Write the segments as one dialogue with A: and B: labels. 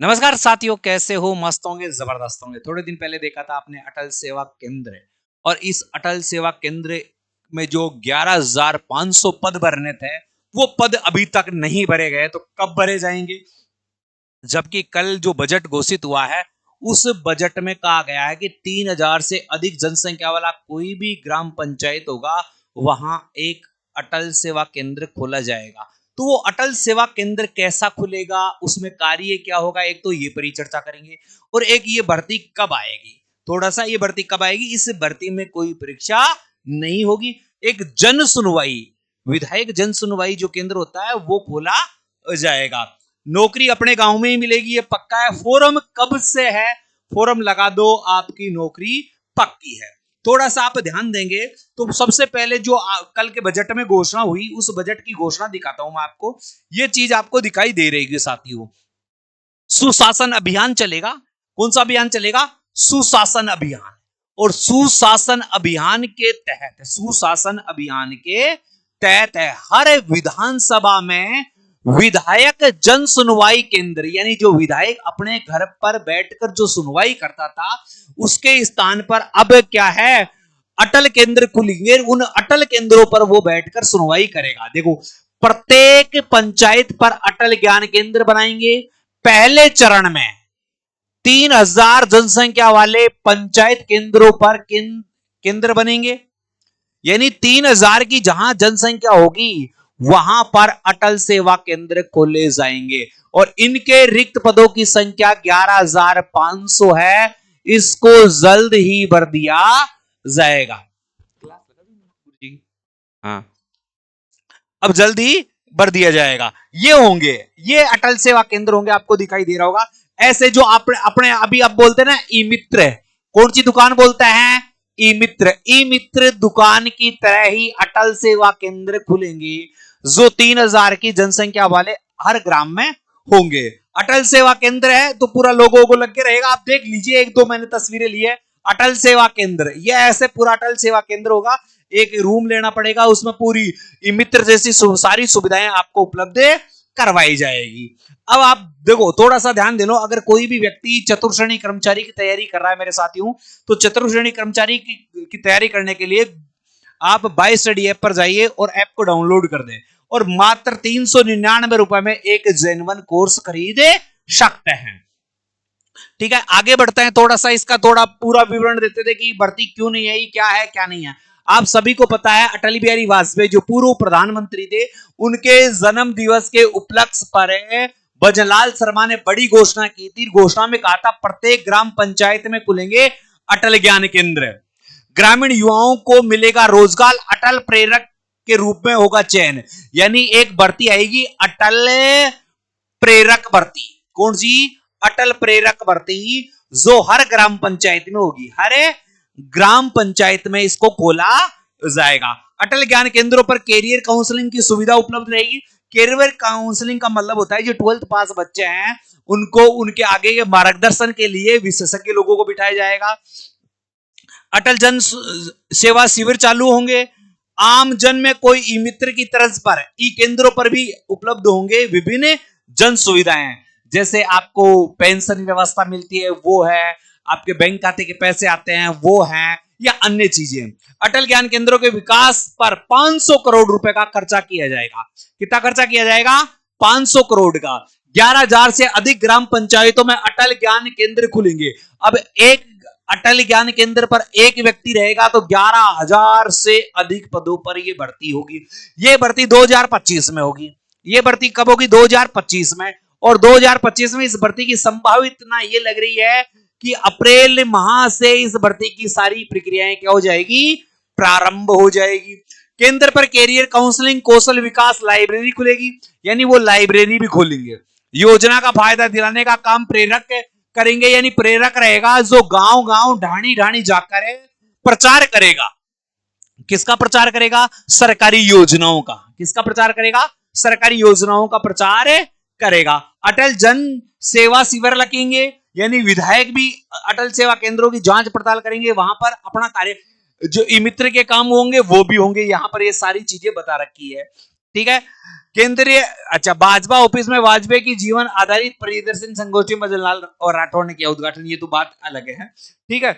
A: नमस्कार साथियों, कैसे हो? मस्त होंगे, जबरदस्त होंगे। थोड़े दिन पहले देखा था आपने अटल सेवा केंद्र, और इस अटल सेवा केंद्र में जो 11,500 पद भरने थे, वो पद अभी तक नहीं भरे गए। तो कब भरे जाएंगे? जबकि कल जो बजट घोषित हुआ है, उस बजट में कहा गया है कि 3,000 से अधिक जनसंख्या वाला कोई भी ग्राम पंचायत होगा, वहां एक अटल सेवा केंद्र खोला जाएगा। तो वो अटल सेवा केंद्र कैसा खुलेगा, उसमें कार्य क्या होगा, एक तो ये परिचर्चा करेंगे, और एक ये भर्ती कब आएगी। थोड़ा सा ये भर्ती कब आएगी, इस भर्ती में कोई परीक्षा नहीं होगी। एक जन सुनवाई, विधायक जन सुनवाई जो केंद्र होता है, वो खोला जाएगा। नौकरी अपने गांव में ही मिलेगी, ये पक्का है। फोरम कब से है? फोरम लगा दो, आपकी नौकरी पक्की है। थोड़ा सा आप ध्यान देंगे तो सबसे पहले जो कल के बजट में घोषणा हुई, उस बजट की घोषणा दिखाता हूं मैं आपको। ये चीज आपको दिखाई दे रही है साथियों। सुशासन अभियान चलेगा। कौन सा अभियान चलेगा? सुशासन अभियान। और सुशासन अभियान के तहत हर विधानसभा में विधायक जन सुनवाई केंद्र, यानी जो विधायक अपने घर पर बैठकर जो सुनवाई करता था, उसके स्थान पर अब क्या है, अटल केंद्र खुलेंगे। उन अटल केंद्रों पर वो बैठकर सुनवाई करेगा। देखो, प्रत्येक पंचायत पर अटल ज्ञान केंद्र बनाएंगे। पहले चरण में 3,000 जनसंख्या वाले पंचायत केंद्रों पर केंद्र बनेंगे, यानी 3,000 की जहां जनसंख्या होगी, वहां पर अटल सेवा केंद्र खोले जाएंगे। और इनके रिक्त पदों की संख्या 11,500 है। इसको जल्द ही भर दिया जाएगा। हाँ, अब जल्दी भर दिया जाएगा। ये होंगे, ये अटल सेवा केंद्र होंगे। आपको दिखाई दे रहा होगा ऐसे, जो अपने अभी आप बोलते हैं ना, ई मित्र। कौन सी दुकान बोलते हैं? ई मित्र। ई मित्र दुकान की तरह ही अटल सेवा केंद्र खुलेंगे, जो 3,000 की जनसंख्या वाले हर ग्राम में होंगे। अटल सेवा केंद्र है तो पूरा लोगों को लग के रहेगा। आप देख लीजिए, एक दो मैंने तस्वीरें ली है। अटल सेवा केंद्र, ये ऐसे पूरा अटल सेवा केंद्र होगा। एक रूम लेना पड़ेगा, उसमें पूरी मित्र जैसी सारी सुविधाएं आपको उपलब्ध करवाई जाएगी। अब आप देखो, थोड़ा सा ध्यान दे लो। अगर कोई भी व्यक्ति चतुर्श्रेणी कर्मचारी की तैयारी कर रहा है मेरे साथियों, तो चतुर्श्रेणी कर्मचारी की तैयारी करने के लिए आप बाय स्टडी ऐप पर जाइए और ऐप को डाउनलोड कर दें, और मात्र 399 रुपए में एक जेनवन कोर्स खरीद सकते हैं। ठीक है, आगे बढ़ते हैं। थोड़ा सा इसका थोड़ा पूरा विवरण देते थे कि भर्ती क्यों नहीं आई, क्या है क्या नहीं है। आप सभी को पता है, अटल बिहारी वाजपेयी जो पूर्व प्रधानमंत्री थे, उनके जन्म दिवस के उपलक्ष्य पर भजनलाल शर्मा ने बड़ी घोषणा की थी। घोषणा में कहा था, प्रत्येक ग्राम पंचायत में खुलेंगे अटल ज्ञान केंद्र, ग्रामीण युवाओं को मिलेगा रोजगार, अटल प्रेरक के रूप में होगा चयन। यानी एक भर्ती आएगी, अटल प्रेरक भर्ती। कौन सी? अटल प्रेरक भर्ती, जो हर ग्राम पंचायत में होगी। हर ग्राम पंचायत में इसको खोला जाएगा। अटल ज्ञान केंद्रों पर कैरियर काउंसलिंग की सुविधा उपलब्ध रहेगी। कैरियर काउंसलिंग का मतलब होता है, जो 12th पास बच्चे हैं, उनको उनके आगे के मार्गदर्शन के लिए विशेषज्ञ लोगों को बिठाया जाएगा। अटल जन सेवा शिविर चालू होंगे। आम जन में कोई ई मित्र की तर्ज पर ई केंद्रों पर भी उपलब्ध होंगे विभिन्न जन सुविधाएं, जैसे आपको पेंशन व्यवस्था मिलती है वो है, आपके बैंक खाते के पैसे आते हैं वो हैं, या अन्य चीजें। अटल ज्ञान केंद्रों के विकास पर 500 करोड़ रुपए का खर्चा किया जाएगा। कितना खर्चा किया जाएगा? 500 करोड़ का। 11,000 से अधिक ग्राम पंचायतों में अटल ज्ञान केंद्र खुलेंगे। अब एक अटल ज्ञान केंद्र पर एक व्यक्ति रहेगा तो 11,000 से अधिक पदों पर यह भर्ती होगी। यह भर्ती 2025 में होगी। यह भर्ती कब होगी? 2025 में। और 2025 में इस भर्ती की संभावितना यह लग रही है कि अप्रैल माह से इस भर्ती की सारी प्रक्रियाएं क्या हो जाएगी? प्रारंभ हो जाएगी। केंद्र पर कैरियर काउंसलिंग, कौशल विकास लाइब्रेरी खुलेगी, यानी वो लाइब्रेरी भी खोलेंगे। योजना का फायदा दिलाने का काम प्रेरक करेंगे, यानी प्रेरक रहेगा, जो गांव गांव ढाणी ढाणी जाकर प्रचार करेगा। किसका प्रचार करेगा? सरकारी योजनाओं का। किसका प्रचार करेगा? सरकारी योजनाओं का प्रचार करेगा। अटल जन सेवा शिविर लगेंगे, यानी विधायक भी अटल सेवा केंद्रों की जांच पड़ताल करेंगे, वहां पर अपना कार्य, जो ई मित्र के काम होंगे वो भी होंगे। यहां पर ये सारी चीजें बता रखी है। ठीक है। केंद्रीय, अच्छा, भाजपा ऑफिस में वाजपेयी की जीवन आधारित परिदर्शन संगोष्ठी में मदनलाल और राठौड़ ने किया उद्घाटन, ये तो बात अलग है, ठीक है।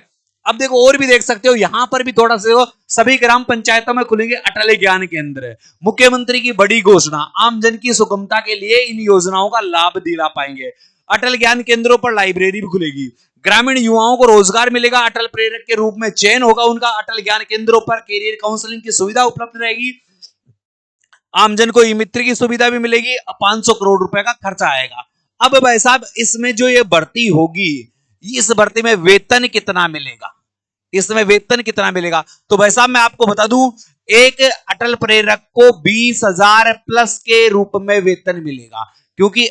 A: अब देखो और भी देख सकते हो, यहां पर भी थोड़ा सा सभी ग्राम पंचायतों में खुलेंगे अटल ज्ञान केंद्र। मुख्यमंत्री की बड़ी घोषणा, आम जन की सुगमता के लिए इन योजनाओं का लाभ दिला पाएंगे। अटल ज्ञान केंद्रों पर लाइब्रेरी भी खुलेगी। ग्रामीण युवाओं को रोजगार मिलेगा, अटल प्रेरक के रूप में चयन होगा उनका। अटल ज्ञान केंद्रों पर कैरियर काउंसलिंग की सुविधा उपलब्ध रहेगी। आमजन को ई मित्र की सुविधा भी मिलेगी। 500 करोड़ रुपए का खर्चा आएगा। अब भाई साहब, इसमें जो ये भर्ती होगी, इस भर्ती में वेतन कितना मिलेगा, इसमें वेतन कितना मिलेगा? तो भाई साहब मैं आपको बता दूं, एक अटल प्रेरक को 20,000 प्लस के रूप में वेतन मिलेगा। क्योंकि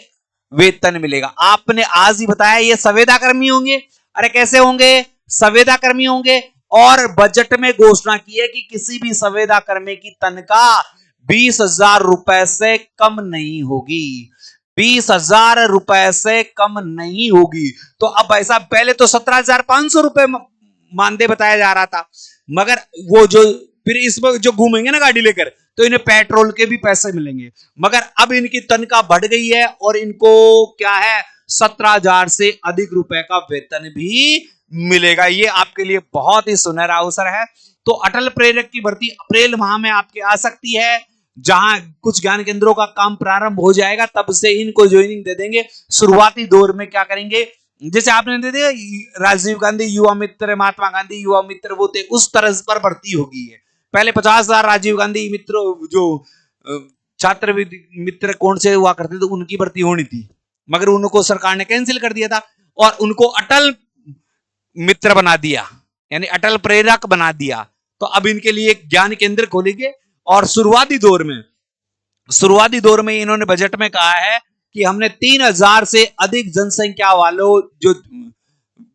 A: वेतन मिलेगा, आपने आज ही बताया ये संविदा कर्मी होंगे। अरे कैसे होंगे? संविदा कर्मी होंगे। और बजट में घोषणा की है कि किसी भी संविदा कर्मी की तनख्वाह 20,000 रुपए से कम नहीं होगी। 20,000 रुपए से कम नहीं होगी। तो अब भाई साहब, पहले तो 17,500 रुपए मानदेय बताया जा रहा था, मगर वो जो फिर इसमें जो घूमेंगे ना गाड़ी लेकर, तो इन्हें पेट्रोल के भी पैसे मिलेंगे। मगर अब इनकी तनख्वाह बढ़ गई है और इनको क्या है, 17,000 से अधिक रुपए का वेतन भी मिलेगा। ये आपके लिए बहुत ही सुनहरा अवसर है। तो अटल प्रेरक की भर्ती अप्रैल माह में आपके आ सकती है। जहां कुछ ज्ञान केंद्रों का काम प्रारंभ हो जाएगा, तब से इनको ज्वाइनिंग दे देंगे। शुरुआती दौर में क्या करेंगे, जैसे आपने दे दिया राजीव गांधी युवा मित्र, महात्मा गांधी युवा मित्र, वो थे, उस तरह पर भर्ती होगी है। पहले 50,000 राजीव गांधी मित्र जो छात्र मित्र कौन से हुआ करते थे, तो उनकी भर्ती होनी थी, मगर उनको सरकार ने कैंसिल कर दिया था और उनको अटल मित्र बना दिया, यानी अटल प्रेरक बना दिया। तो अब इनके लिए ज्ञान केंद्र खोलेंगे। और शुरुआती दौर में इन्होंने बजट में कहा है कि हमने 3,000 से अधिक जनसंख्या वालों जो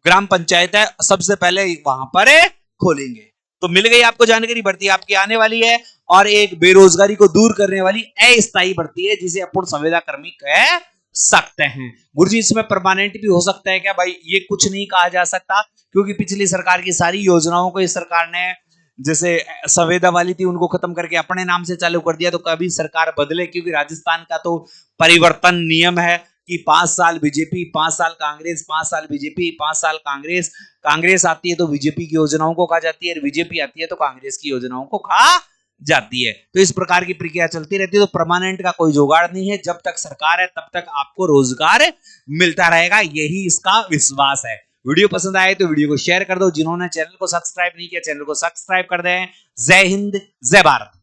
A: ग्राम पंचायत है, सबसे पहले वहां पर खोलेंगे। तो मिल गई आपको जानकारी। भर्ती आपकी आने वाली है और एक बेरोजगारी को दूर करने वाली अस्थायी भर्ती है, जिसे अपन संविदा कर्मी कह सकते हैं। गुरुजी, इसमें परमानेंट भी हो सकता है क्या? भाई ये कुछ नहीं कहा जा सकता, क्योंकि पिछली सरकार की सारी योजनाओं को इस सरकार ने, जैसे संविदा वाली थी, उनको खत्म करके अपने नाम से चालू कर दिया। तो कभी सरकार बदले, क्योंकि राजस्थान का तो परिवर्तन नियम है कि 5 साल बीजेपी, 5 साल कांग्रेस, 5 साल बीजेपी, 5 साल कांग्रेस। कांग्रेस आती है तो बीजेपी की योजनाओं को खा जाती है, बीजेपी आती है तो कांग्रेस की योजनाओं को खा जाती है। तो इस प्रकार की प्रक्रिया चलती रहती है। तो परमानेंट का कोई जुगाड़ नहीं है। जब तक सरकार है तब तक आपको रोजगार मिलता रहेगा, यही इसका विश्वास है। वीडियो पसंद आए तो वीडियो को शेयर कर दो। जिन्होंने चैनल को सब्सक्राइब नहीं किया, चैनल को सब्सक्राइब कर दें। जय हिंद, जय भारत।